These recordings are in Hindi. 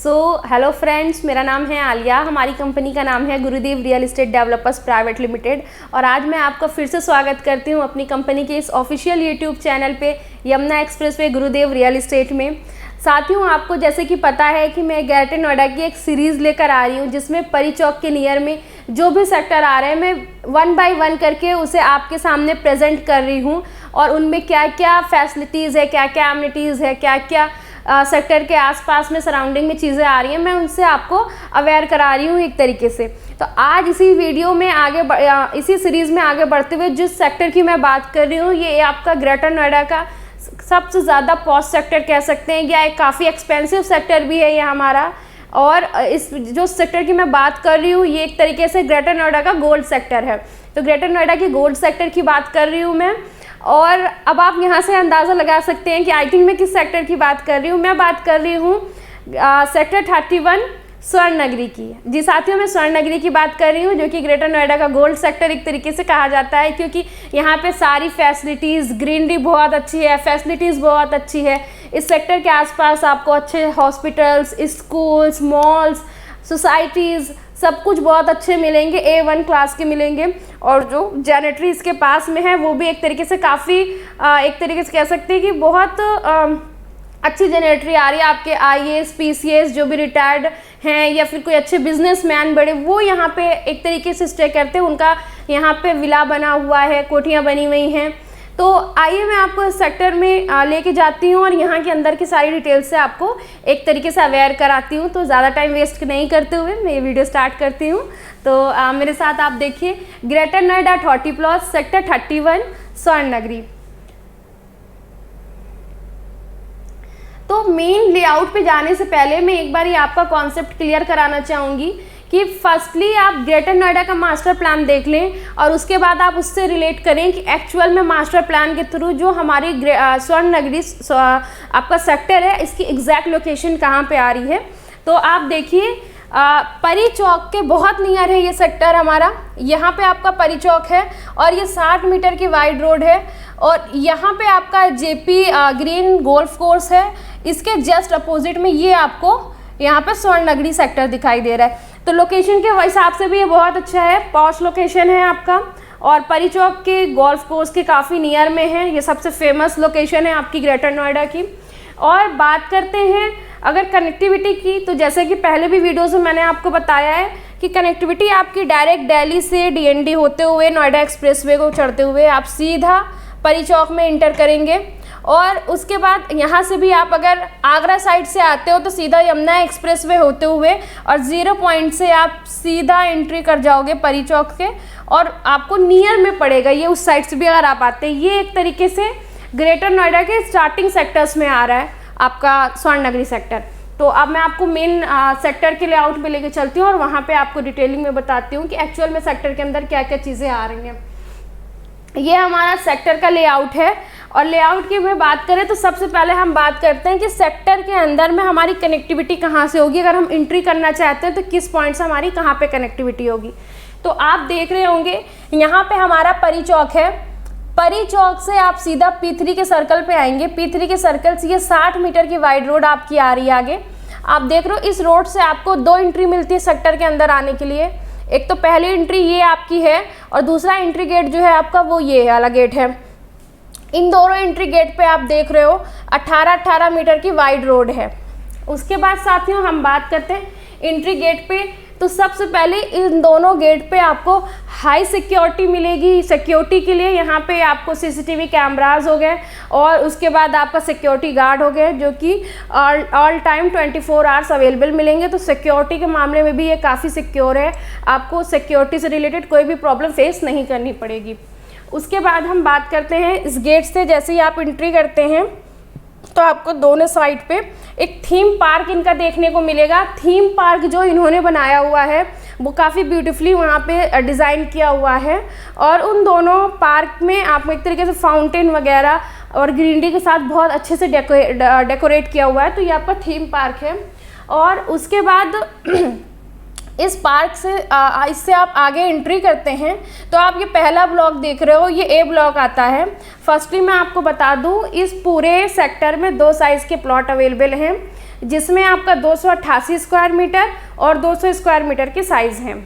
हेलो फ्रेंड्स, मेरा नाम है आलिया। हमारी कंपनी का नाम है गुरुदेव real estate developers private limited और आज मैं आपका फिर से स्वागत करती हूं अपनी कंपनी के इस ऑफिशियल यूट्यूब चैनल पे यमुना एक्सप्रेस वे गुरुदेव रियल एस्टेट में। साथियों, आपको जैसे कि पता है कि मैं ग्रेटर नोएडा की एक सीरीज़ लेकर आ रही हूँ जिसमें परी चौक के नियर में जो भी सेक्टर आ रहे हैं मैं 1 बाय 1 करके उसे आपके सामने प्रेजेंट कर रही हूँ और उनमें क्या क्या फैसिलिटीज़ है, क्या क्या एमिनिटीज़ है, क्या क्या सेक्टर के आसपास में सराउंडिंग में चीज़ें आ रही हैं, मैं उनसे आपको अवेयर करा रही हूँ एक तरीके से। तो आज इसी वीडियो में इसी सीरीज़ में आगे बढ़ते हुए जिस सेक्टर की मैं बात कर रही हूँ ये आपका ग्रेटर नोएडा का सबसे ज़्यादा पॉश सेक्टर कह सकते हैं या एक काफ़ी एक्सपेंसिव सेक्टर भी है ये हमारा। और इस जो सेक्टर की मैं बात कर रही हूँ ये एक तरीके से ग्रेटर नोएडा का गोल्ड सेक्टर है। तो ग्रेटर नोएडा की गोल्ड सेक्टर की बात कर रही हूँ मैं। और अब आप यहाँ से अंदाज़ा लगा सकते हैं कि आई थिंक मैं किस सेक्टर की बात कर रही हूँ। मैं बात कर रही हूँ सेक्टर 31 स्वर्ण नगरी की। जी साथियों, मैं स्वर्ण नगरी की बात कर रही हूँ जो कि ग्रेटर नोएडा का गोल्ड सेक्टर एक तरीके से कहा जाता है क्योंकि यहाँ पे सारी फैसिलिटीज़, ग्रीनरी बहुत अच्छी है, फैसिलिटीज़ बहुत अच्छी है। इस सेक्टर के आसपास आपको अच्छे हॉस्पिटल्स, स्कूल्स, मॉल्स, सोसाइटीज़ सब कुछ बहुत अच्छे मिलेंगे, A1 क्लास के मिलेंगे। और जो जेनेटरी इसके पास में है वो भी एक तरीके से काफ़ी एक तरीके से कह सकते हैं कि बहुत अच्छी जेनेटरी आ रही है। आपके IAS, PCS जो भी रिटायर्ड हैं या फिर कोई अच्छे बिजनेसमैन बड़े वो यहाँ पे एक तरीके से स्टे करते हैं, उनका यहाँ पे विला बना हुआ है, कोठियाँ बनी हुई हैं। तो आइए मैं आपको इस सेक्टर में लेके जाती हूँ और यहाँ के अंदर की सारी डिटेल्स से आपको एक तरीके से अवेयर कराती हूँ। तो ज़्यादा टाइम वेस्ट नहीं करते हुए मैं ये वीडियो स्टार्ट करती हूँ। तो मेरे साथ आप देखिए ग्रेटर नोएडा 30 प्लॉट सेक्टर 31 स्वर्ण नगरी। तो मेन लेआउट पे जाने से पहले मैं एक बार ये आपका कॉन्सेप्ट क्लियर कराना चाहूँगी कि फर्स्टली आप ग्रेटर नोएडा का मास्टर प्लान देख लें और उसके बाद आप उससे रिलेट करें कि एक्चुअल में मास्टर प्लान के थ्रू जो हमारी स्वर्ण नगरी आपका सेक्टर है इसकी एग्जैक्ट लोकेशन कहाँ पे आ रही है। तो आप देखिए परी चौक के बहुत नियर है ये सेक्टर हमारा। यहाँ पे आपका परी चौक है और ये 60 मीटर की वाइड रोड है और यहाँ पे आपका JP ग्रीन गोल्फ कोर्स है। इसके जस्ट अपोजिट में ये आपको यहाँ पे स्वर्ण नगरी सेक्टर दिखाई दे रहा है। तो लोकेशन के हिसाब से भी ये बहुत अच्छा है, पॉश लोकेशन है आपका और परी चौक के गोल्फ कोर्स के काफ़ी नियर में है। ये सबसे फेमस लोकेशन है आपकी ग्रेटर नोएडा की। और बात करते हैं अगर कनेक्टिविटी की, तो जैसे कि पहले भी वीडियोज़ में मैंने आपको बताया है कि कनेक्टिविटी आपकी डायरेक्ट दिल्ली से DND होते हुए नोएडा एक्सप्रेसवे को चढ़ते हुए आप सीधा परी चौक में इंटर करेंगे और उसके बाद यहाँ से भी आप अगर आगरा साइड से आते हो तो सीधा यमुना एक्सप्रेसवे होते हुए और 0 पॉइंट से आप सीधा एंट्री कर जाओगे परी चौक के और आपको नियर में पड़ेगा ये उस साइड से भी अगर आप आते हैं। ये एक तरीके से ग्रेटर नोएडा के स्टार्टिंग सेक्टर्स में आ रहा है आपका स्वर्ण नगरी सेक्टर। तो अब मैं आपको मेन सेक्टर के लेआउट पे लेके चलती हूँ और वहाँ पे आपको डिटेलिंग में बताती हूँ कि एक्चुअल में सेक्टर के अंदर क्या क्या चीज़ें आ रही हैं। ये हमारा सेक्टर का लेआउट है और लेआउट की मैं बात करें तो सबसे पहले हम बात करते हैं कि सेक्टर के अंदर में हमारी कनेक्टिविटी कहाँ से होगी। अगर हम एंट्री करना चाहते हैं तो किस पॉइंट से हमारी कहाँ पे कनेक्टिविटी होगी। तो आप देख रहे होंगे यहाँ पे हमारा परी चौक है। परी चौक से आप सीधा P3 के सर्कल पे आएंगे। P3 के सर्कल से ये 60 मीटर की वाइड रोड आपकी आ रही है आगे। आप देख रहे हो इस रोड से आपको 2 एंट्री मिलती है सेक्टर के अंदर आने के लिए। एक तो पहली एंट्री ये आपकी है और दूसरा एंट्री गेट जो है आपका वो ये वाला गेट है। इन दोनों एंट्री गेट पे आप देख रहे हो 18 मीटर की वाइड रोड है। उसके बाद साथियों हम बात करते हैं एंट्री गेट पे। तो सबसे पहले इन दोनों गेट पे आपको हाई सिक्योरिटी मिलेगी। सिक्योरिटी के लिए यहाँ पे आपको CCTV कैमराज हो गए और उसके बाद आपका सिक्योरिटी गार्ड हो गए जो कि ऑल टाइम 24 आवर्स अवेलेबल मिलेंगे। तो सिक्योरिटी के मामले में भी ये काफ़ी सिक्योर है, आपको सिक्योरिटी से रिलेटेड कोई भी प्रॉब्लम फेस नहीं करनी पड़ेगी। उसके बाद हम बात करते हैं इस गेट से जैसे ही आप एंट्री करते हैं तो आपको दोनों साइड पे एक थीम पार्क इनका देखने को मिलेगा। थीम पार्क जो इन्होंने बनाया हुआ है वो काफ़ी ब्यूटीफुली वहाँ पे डिज़ाइन किया हुआ है और उन दोनों पार्क में आपको एक तरीके से फाउंटेन वगैरह और ग्रीनरी के साथ बहुत अच्छे से डेकोरेट किया हुआ है। तो ये आपका थीम पार्क है। और उसके बाद इस पार्क से इससे आप आगे एंट्री करते हैं तो आप ये पहला ब्लॉक देख रहे हो, ये A ब्लॉक आता है। फर्स्टली मैं आपको बता दूं इस पूरे सेक्टर में 2 साइज़ के प्लॉट अवेलेबल हैं। जिसमें आपका 288 स्क्वायर मीटर और 200 स्क्वायर मीटर के साइज़ हैं।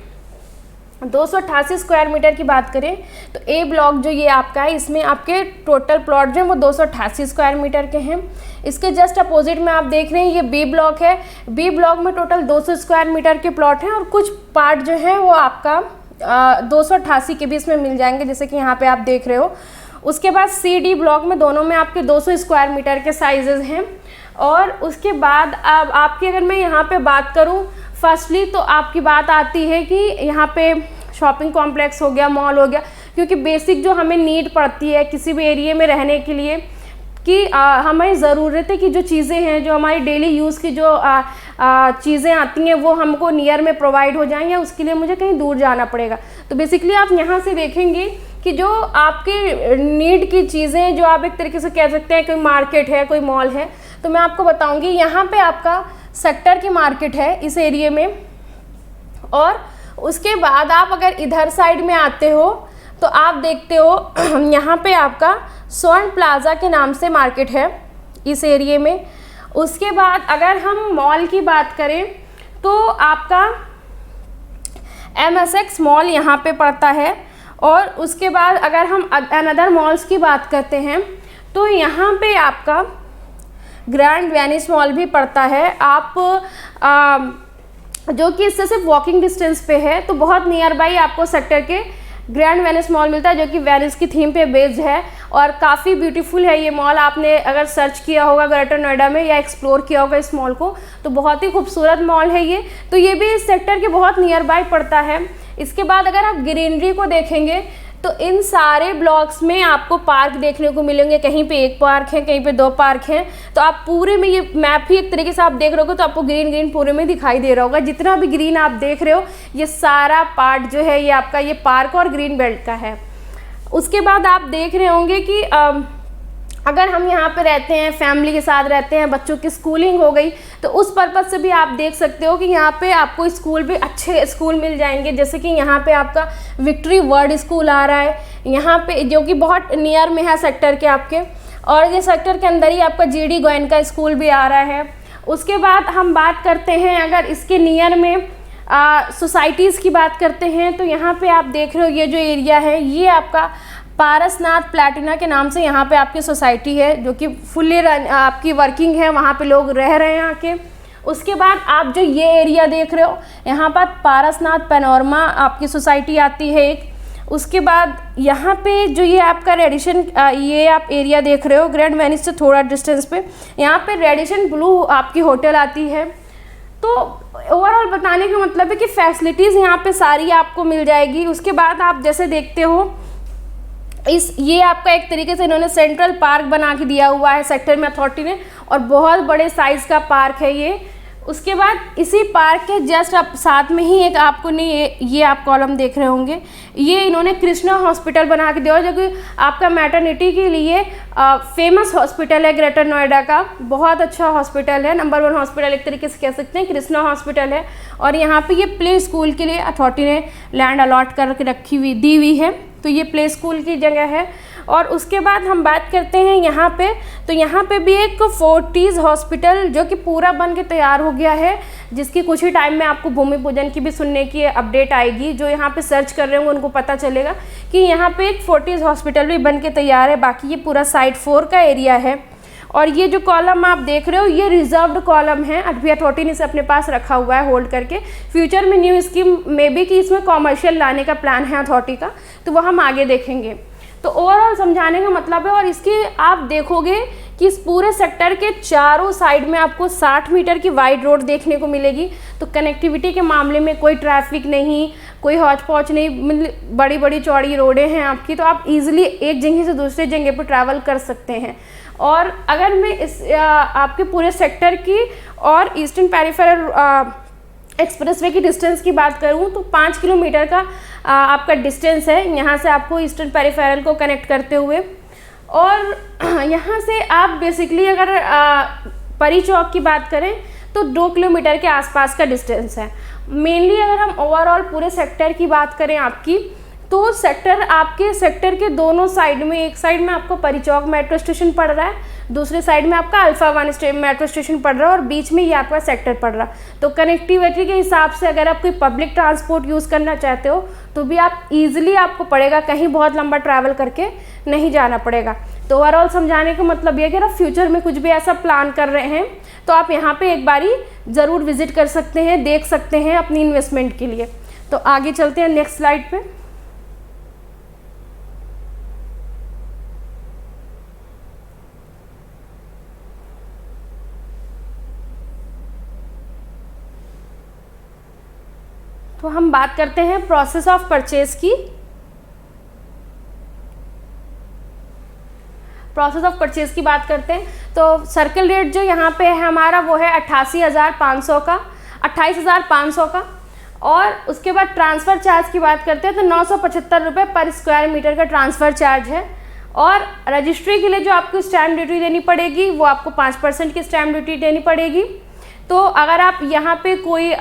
288 स्क्वायर मीटर की बात करें तो ए ब्लॉक जो ये आपका है, इसमें आपके टोटल प्लॉट जो है वो 288 स्क्वायर मीटर के हैं। इसके जस्ट अपोजिट में आप देख रहे हैं ये बी ब्लॉक है। बी ब्लॉक में टोटल 200 स्क्वायर मीटर के प्लॉट हैं और कुछ पार्ट जो है वो आपका 288 के भी इसमें मिल जाएंगे, जैसे कि यहाँ पे आप देख रहे हो। उसके बाद सी डी ब्लॉक में दोनों में आपके 200 स्क्वायर मीटर के साइजेज़ हैं। और उसके बाद अब आपकी अगर मैं यहाँ पे बात करूँ, फर्स्टली तो आपकी बात आती है कि यहाँ पे शॉपिंग कॉम्प्लेक्स हो गया, मॉल हो गया, क्योंकि बेसिक जो हमें नीड पड़ती है किसी भी एरिया में रहने के लिए कि हमारी ज़रूरत है कि जो चीज़ें हैं, जो हमारी डेली यूज़ की जो चीज़ें आती हैं वो हमको नियर में प्रोवाइड हो जाएं, या उसके लिए मुझे कहीं दूर जाना पड़ेगा। तो बेसिकली आप यहाँ से देखेंगे कि जो आपके नीड की चीज़ें, जो आप एक तरीके से कह सकते हैं कोई मार्केट है, कोई मॉल है, तो मैं आपको बताऊंगी यहाँ पे आपका सेक्टर की मार्केट है इस एरिया में। और उसके बाद आप अगर इधर साइड में आते हो तो आप देखते हो यहाँ पे आपका स्वर्ण प्लाजा के नाम से मार्केट है इस एरिया में। उसके बाद अगर हम मॉल की बात करें तो आपका MSX मॉल यहाँ पे पड़ता है। और उसके बाद अगर हम अनदर मॉल्स की बात करते हैं तो यहाँ पे आपका ग्रैंड वेनिस मॉल भी पड़ता है। आप जो कि इससे सिर्फ वॉकिंग डिस्टेंस पे है, तो बहुत नियर बाई आपको सेक्टर के ग्रैंड वेनिस मॉल मिलता है, जो कि वेनिस की थीम पे बेस्ड है और काफ़ी ब्यूटीफुल है ये मॉल। आपने अगर सर्च किया होगा ग्रेटर नोएडा में या एक्सप्लोर किया होगा इस मॉल को, तो बहुत ही खूबसूरत मॉल है ये। तो ये भी इस सेक्टर के बहुत नियर बाई पड़ता है। इसके बाद अगर आप ग्रीनरी को देखेंगे तो इन सारे ब्लॉक्स में आपको पार्क देखने को मिलेंगे। कहीं पे एक पार्क है, कहीं पे 2 पार्क हैं। तो आप पूरे में ये मैप ही एक तरीके से आप देख रहे हो तो आपको ग्रीन ग्रीन पूरे में दिखाई दे रहा होगा। जितना भी ग्रीन आप देख रहे हो ये सारा पार्ट जो है ये आपका ये पार्क और ग्रीन बेल्ट का है। उसके बाद आप देख रहे होंगे कि अगर हम यहाँ पे रहते हैं, फैमिली के साथ रहते हैं, बच्चों की स्कूलिंग हो गई, तो उस पर्पज़ से भी आप देख सकते हो कि यहाँ पे आपको स्कूल भी अच्छे स्कूल मिल जाएंगे। जैसे कि यहाँ पे आपका विक्ट्री वर्ड स्कूल आ रहा है यहाँ पे, जो कि बहुत नियर में है सेक्टर के आपके, और ये सेक्टर के अंदर ही आपका GD गोयनका स्कूल भी आ रहा है। उसके बाद हम बात करते हैं अगर इसके नियर में सोसाइटीज़ की बात करते हैं तो यहाँ पर आप देख रहे हो ये जो एरिया है ये आपका पारसनाथ प्लैटिना के नाम से यहाँ पे आपकी सोसाइटी है, जो कि फुल्ली आपकी वर्किंग है, वहाँ पे लोग रह रहे हैं आके। उसके बाद आप जो ये एरिया देख रहे हो यहाँ पर पारसनाथ पैनोरमा आपकी सोसाइटी आती है एक। उसके बाद यहाँ पे जो ये आपका रेडिशन ये आप एरिया देख रहे हो ग्रैंड वेनिस से थोड़ा डिस्टेंस पे, यहाँ पे रेडिशन ब्लू आपकी होटल आती है। तो ओवरऑल बताने का मतलब है कि फैसिलिटीज़ यहाँ पे सारी आपको मिल जाएगी। उसके बाद आप जैसे देखते हो ये आपका एक तरीके से इन्होंने सेंट्रल पार्क बना के दिया हुआ है सेक्टर में अथॉरिटी ने, और बहुत बड़े साइज़ का पार्क है ये। उसके बाद इसी पार्क के जस्ट आप साथ में ही एक आपको नहीं ये आप कॉलम देख रहे होंगे, ये इन्होंने कृष्णा हॉस्पिटल बना के दिया, जो कि आपका मैटरनिटी के लिए फेमस हॉस्पिटल है ग्रेटर नोएडा का। बहुत अच्छा हॉस्पिटल है, नंबर 1 हॉस्पिटल एक तरीके से कह सकते हैं, कृष्णा हॉस्पिटल है। और यहाँ पे ये प्ले स्कूल के लिए अथॉरिटी ने लैंड अलॉट करके दी हुई है, तो ये प्ले स्कूल की जगह है। और उसके बाद हम बात करते हैं यहाँ पे, तो यहाँ पे भी एक फोर्टिस हॉस्पिटल जो कि पूरा बन के तैयार हो गया है, जिसकी कुछ ही टाइम में आपको भूमि पूजन की भी सुनने की अपडेट आएगी। जो यहाँ पे सर्च कर रहे होंगे उनको पता चलेगा कि यहाँ पे एक फोर्टिस हॉस्पिटल भी बन के तैयार है। बाकी ये पूरा साइड 4 का एरिया है। और ये जो कॉलम आप देख रहे हो ये रिजर्व्ड कॉलम है, अभी अथॉरिटी ने इसे अपने पास रखा हुआ है होल्ड करके। फ्यूचर में न्यू स्कीम में भी कि इसमें कॉमर्शियल लाने का प्लान है अथॉरिटी का, तो वो हम आगे देखेंगे। तो ओवरऑल समझाने का मतलब है, और इसकी आप देखोगे कि इस पूरे सेक्टर के चारों साइड में आपको 60 मीटर की वाइड रोड देखने को मिलेगी। तो कनेक्टिविटी के मामले में कोई ट्रैफिक नहीं, कोई हौच पौच नहीं, मतलब बड़ी बड़ी चौड़ी रोडें हैं आपकी, तो आप इजीली एक जगह से दूसरे जगह पर ट्रैवल कर सकते हैं। और अगर मैं इस आपके पूरे सेक्टर की और ईस्टर्न पेरिफेरल एक्सप्रेसवे की डिस्टेंस की बात करूं तो 5 किलोमीटर का आपका डिस्टेंस है यहाँ से आपको ईस्टर्न पेरिफेरल को कनेक्ट करते हुए। और यहाँ से आप बेसिकली अगर परी चौक की बात करें तो 2 किलोमीटर के आसपास का डिस्टेंस है। मेनली अगर हम ओवरऑल पूरे सेक्टर की बात करें आपकी, तो आपके सेक्टर के दोनों साइड में, एक साइड में आपको परिचौक मेट्रो स्टेशन पड़ रहा है, दूसरे साइड में आपका अल्फा 1 मेट्रो स्टेशन पड़ रहा है और बीच में ये आपका सेक्टर पड़ रहा है। तो कनेक्टिविटी के हिसाब से अगर आप कोई पब्लिक ट्रांसपोर्ट यूज़ करना चाहते हो तो भी आप ईजिली आपको पड़ेगा, कहीं बहुत लंबा ट्रैवल करके नहीं जाना पड़ेगा। तो ओवरऑल समझाने का मतलब ये कि अगर फ्यूचर में कुछ भी ऐसा प्लान कर रहे हैं तो आप यहाँ पे एक बारी ज़रूर विजिट कर सकते हैं, देख सकते हैं अपनी इन्वेस्टमेंट के लिए। तो आगे चलते हैं नेक्स्ट स्लाइड पे। तो हम बात करते हैं प्रोसेस ऑफ परचेज की। प्रोसेस ऑफ परचेज की बात करते हैं तो सर्कल रेट जो यहाँ पे है हमारा वो है 88,500 का, 28,500 का। और उसके बाद ट्रांसफ़र चार्ज की बात करते हैं तो 975 रुपये पर स्क्वायर मीटर का ट्रांसफ़र चार्ज है। और रजिस्ट्री के लिए जो आपको स्टैम्प ड्यूटी देनी पड़ेगी वो आपको 5% की स्टैम्प ड्यूटी देनी पड़ेगी। तो अगर आप यहाँ पे कोई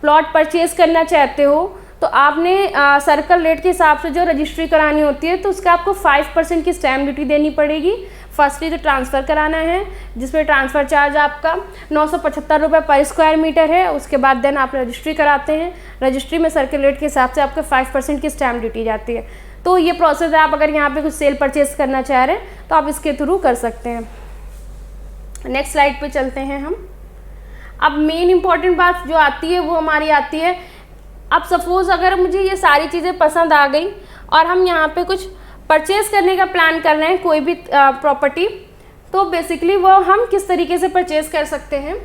प्लॉट परचेज़ करना चाहते हो तो आपने सर्कल रेट के हिसाब से जो रजिस्ट्री करानी होती है तो उसका आपको 5% की स्टैम्प ड्यूटी देनी पड़ेगी। फर्स्टली तो ट्रांसफ़र कराना है जिसमें ट्रांसफ़र चार्ज आपका 975 रुपये पर स्क्वायर मीटर है। उसके बाद देन आप रजिस्ट्री कराते हैं, रजिस्ट्री में सर्कल रेट के हिसाब से आपका 5% की स्टैम्प ड्यूटी जाती है। तो ये प्रोसेस है, आप अगर यहाँ पे कुछ सेल परचेज़ करना चाह रहे हैं तो आप इसके थ्रू कर सकते हैं। नेक्स्ट स्लाइड पे चलते हैं हम। अब मेन इंपॉर्टेंट बात जो आती है वो हमारी आती है, अब सपोज़ अगर मुझे ये सारी चीज़ें पसंद आ गई और हम यहाँ पे कुछ परचेज़ करने का प्लान कर रहे हैं कोई भी प्रॉपर्टी, तो बेसिकली वो हम किस तरीके से परचेज़ कर सकते हैं,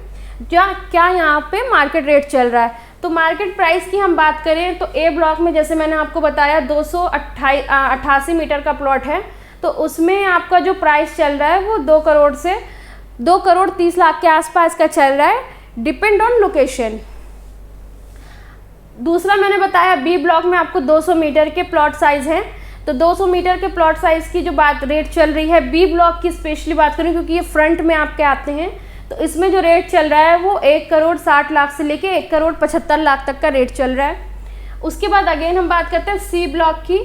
क्या यहाँ पे मार्केट रेट चल रहा है। तो मार्केट प्राइस की हम बात करें तो ए ब्लॉक में जैसे मैंने आपको बताया 288 मीटर का प्लॉट है, तो उसमें आपका जो प्राइस चल रहा है वो 2 करोड़ से 2 करोड़ 30 लाख के आसपास का चल रहा है, डिपेंड ऑन लोकेशन। दूसरा मैंने बताया बी ब्लॉक में आपको 200 मीटर के प्लॉट साइज़ हैं, तो 200 मीटर के प्लॉट साइज़ की जो बात रेट चल रही है बी ब्लॉक की स्पेशली बात करूँ क्योंकि ये फ्रंट में आपके आते हैं, तो इसमें जो रेट चल रहा है वो 1 करोड़ 60 लाख से लेके 1 करोड़ 75 लाख तक का रेट चल रहा है। उसके बाद अगेन हम बात करते हैं सी ब्लॉक की।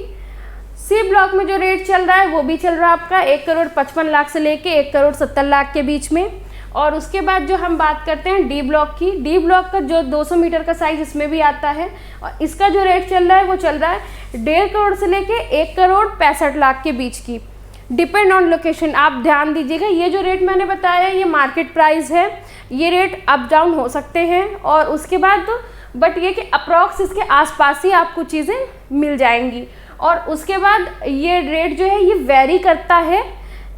सी ब्लॉक में जो रेट चल रहा है वो भी चल रहा है आपका 1 करोड़ 55 लाख से लेके 1 करोड़ 70 लाख के बीच में। और उसके बाद जो हम बात करते हैं डी ब्लॉक की, डी ब्लॉक का जो 200 मीटर का साइज़ इसमें भी आता है और इसका जो रेट चल रहा है वो चल रहा है 1.5 करोड़ से लेके 1 करोड़ 65 लाख के बीच की, डिपेंड ऑन लोकेशन। आप ध्यान दीजिएगा ये जो रेट मैंने बताया ये मार्केट प्राइस है, ये रेट अप डाउन हो सकते हैं और उसके बाद बट ये कि अप्रॉक्स इसके आसपास ही आपको चीज़ें मिल जाएंगी। और उसके बाद ये रेट जो है ये वेरी करता है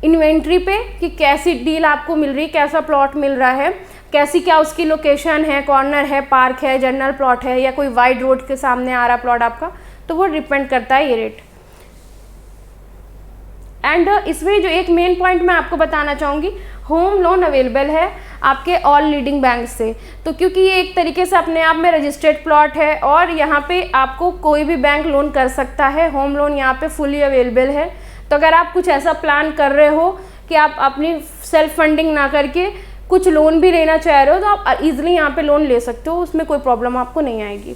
इन्वेंट्री पे कि कैसी डील आपको मिल रही है, कैसा प्लॉट मिल रहा है, कैसी क्या उसकी लोकेशन है, कॉर्नर है, पार्क है, जनरल प्लॉट है या कोई वाइड रोड के सामने आ रहा प्लॉट आपका, तो वो डिपेंड करता है ये रेट। एंड इसमें जो एक मेन पॉइंट मैं आपको बताना चाहूँगी, होम लोन अवेलेबल है आपके ऑल लीडिंग बैंक से। तो क्योंकि ये एक तरीके से अपने आप में रजिस्टर्ड प्लॉट है और यहाँ पे आपको कोई भी बैंक लोन कर सकता है, होम लोन यहाँ पे फुली अवेलेबल है। तो अगर आप कुछ ऐसा प्लान कर रहे हो कि आप अपनी सेल्फ फंडिंग ना करके कुछ लोन भी लेना चाह रहे हो तो आप इजीली यहाँ पे लोन ले सकते हो, उसमें कोई प्रॉब्लम आपको नहीं आएगी।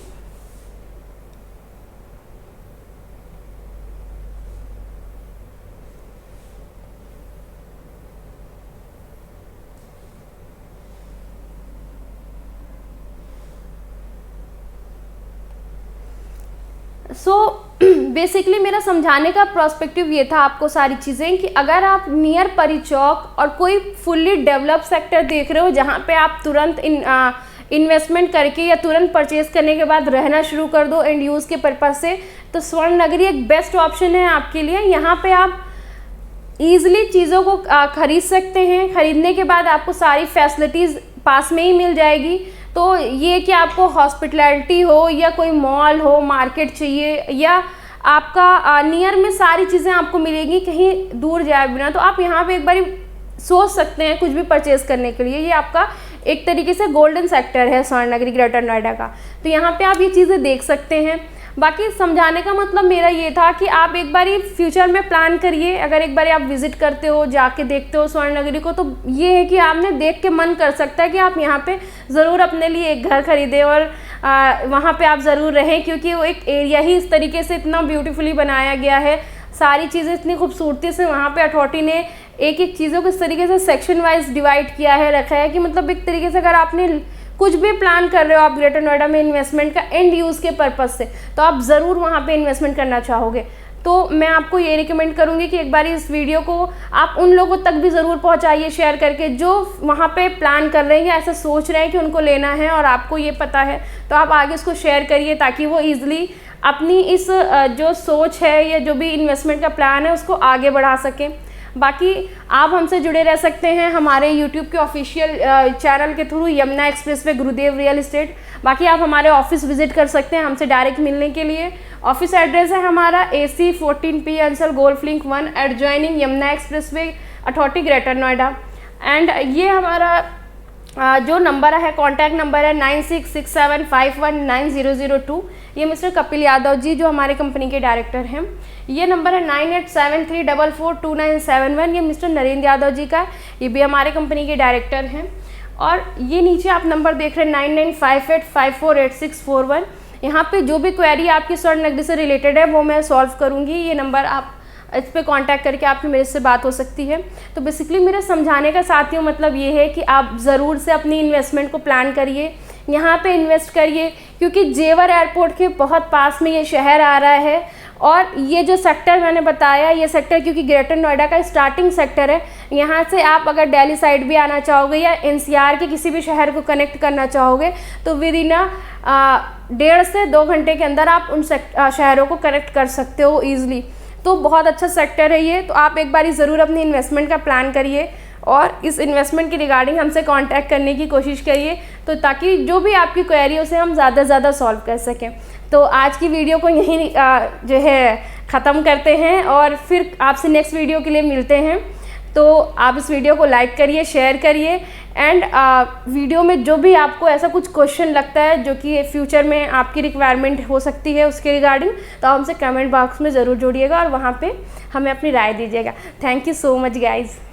बेसिकली मेरा समझाने का पर्सपेक्टिव ये था आपको सारी चीज़ें कि अगर आप नियर परिचौक और कोई फुल्ली डेवलप सेक्टर देख रहे हो जहाँ पे आप तुरंत इन्वेस्टमेंट करके या तुरंत परचेज करने के बाद रहना शुरू कर दो एंड यूज़ के पर्पज़ से, तो स्वर्ण नगरी एक बेस्ट ऑप्शन है आपके लिए। यहाँ पे आप ईज़िली चीज़ों को ख़रीद सकते हैं, ख़रीदने के बाद आपको सारी फैसिलिटीज़ पास में ही मिल जाएगी। तो ये कि आपको हॉस्पिटैलिटी हो या कोई मॉल हो, मार्केट चाहिए या आपका नियर में सारी चीज़ें आपको मिलेंगी, कहीं दूर जाए बिना, तो आप यहाँ पे एक बार सोच सकते हैं कुछ भी परचेज़ करने के लिए। ये आपका एक तरीके से गोल्डन सेक्टर है स्वर्ण नगरी ग्रेटर नोएडा का, तो यहाँ पे आप ये चीज़ें देख सकते हैं। बाकी समझाने का मतलब मेरा ये था कि आप एक बार फ्यूचर में प्लान करिए, अगर एक बार आप विज़िट करते हो, जाके देखते हो स्वर्ण नगरी को, तो ये है कि आपने देख के मन कर सकता है कि आप यहाँ पे ज़रूर अपने लिए एक घर खरीदें और वहाँ पे आप ज़रूर रहें, क्योंकि वो एक एरिया ही इस तरीके से इतना ब्यूटीफुली बनाया गया है, सारी चीज़ें इतनी खूबसूरती से वहाँ पे अथॉरिटी ने एक एक चीज़ों को इस तरीके से सेक्शन वाइज डिवाइड किया है, रखा है कि मतलब एक तरीके से अगर आपने कुछ भी प्लान कर रहे हो आप ग्रेटर नोएडा में इन्वेस्टमेंट का एंड यूज़ के पर्पज़ से, तो आप ज़रूर वहाँ पे इन्वेस्टमेंट करना चाहोगे। तो मैं आपको ये रिकमेंड करूँगी कि एक बार इस वीडियो को आप उन लोगों तक भी ज़रूर पहुँचाइए शेयर करके जो वहाँ पे प्लान कर रहे हैं या ऐसा सोच रहे हैं कि उनको लेना है और आपको ये पता है, तो आप आगे इसको शेयर करिए ताकि वो ईज़िली अपनी इस जो सोच है या जो भी इन्वेस्टमेंट का प्लान है उसको आगे बढ़ा सकें। बाकी आप हमसे जुड़े रह सकते हैं हमारे YouTube के ऑफिशियल चैनल के थ्रू, यमुना एक्सप्रेसवे गुरुदेव रियल इस्टेट। बाकी आप हमारे ऑफिस विजिट कर सकते हैं हमसे डायरेक्ट मिलने के लिए। ऑफिस एड्रेस है हमारा AC 14P Ansal golf link 1 adjoining Yamuna expressway authority greater Noida. And ये हमारा जो नंबर है कॉन्टैक्ट नंबर है 9667519002। ये मिस्टर कपिल यादव जी जो हमारे कंपनी के डायरेक्टर हैं। ये नंबर है 9873442971। ये मिस्टर नरेंद्र यादव जी का, ये भी हमारे कंपनी के डायरेक्टर हैं। और ये नीचे आप नंबर देख रहे हैं 9958548641। यहाँ पे जो भी क्वेरी आपकी स्वर्ण नगदी से रिलेटेड है वो मैं सॉल्व करूँगी। ये नंबर आप इस पर कांटेक्ट करके आपकी मेरे से बात हो सकती है। तो बेसिकली मेरे समझाने का साथियों मतलब ये है कि आप ज़रूर से अपनी इन्वेस्टमेंट को प्लान करिए, यहाँ पे इन्वेस्ट करिए, क्योंकि जेवर एयरपोर्ट के बहुत पास में ये शहर आ रहा है। और ये जो सेक्टर मैंने बताया, ये सेक्टर क्योंकि ग्रेटर नोएडा का स्टार्टिंग सेक्टर है, यहाँ से आप अगर दिल्ली साइड भी आना चाहोगे या NCR के किसी भी शहर को कनेक्ट करना चाहोगे तो विद इन 1.5 से 2 घंटे के अंदर आप उन शहरों को कनेक्ट कर सकते हो ईजिली। तो बहुत अच्छा सेक्टर है ये। तो आप एक बारी ज़रूर अपनी इन्वेस्टमेंट का प्लान करिए और इस इन्वेस्टमेंट की रिगार्डिंग हमसे कांटेक्ट करने की कोशिश करिए, तो ताकि जो भी आपकी क्वेरी है उसे हम ज़्यादा से ज़्यादा सॉल्व कर सकें। तो आज की वीडियो को यहीं जो है ख़त्म करते हैं और फिर आपसे नेक्स्ट वीडियो के लिए मिलते हैं। तो आप इस वीडियो को लाइक करिए, शेयर करिए एंड वीडियो में जो भी आपको ऐसा कुछ क्वेश्चन लगता है जो कि फ्यूचर में आपकी रिक्वायरमेंट हो सकती है उसके रिगार्डिंग, तो आप हमसे कमेंट बॉक्स में ज़रूर जोड़िएगा और वहाँ पे हमें अपनी राय दीजिएगा। Thank you so much guys.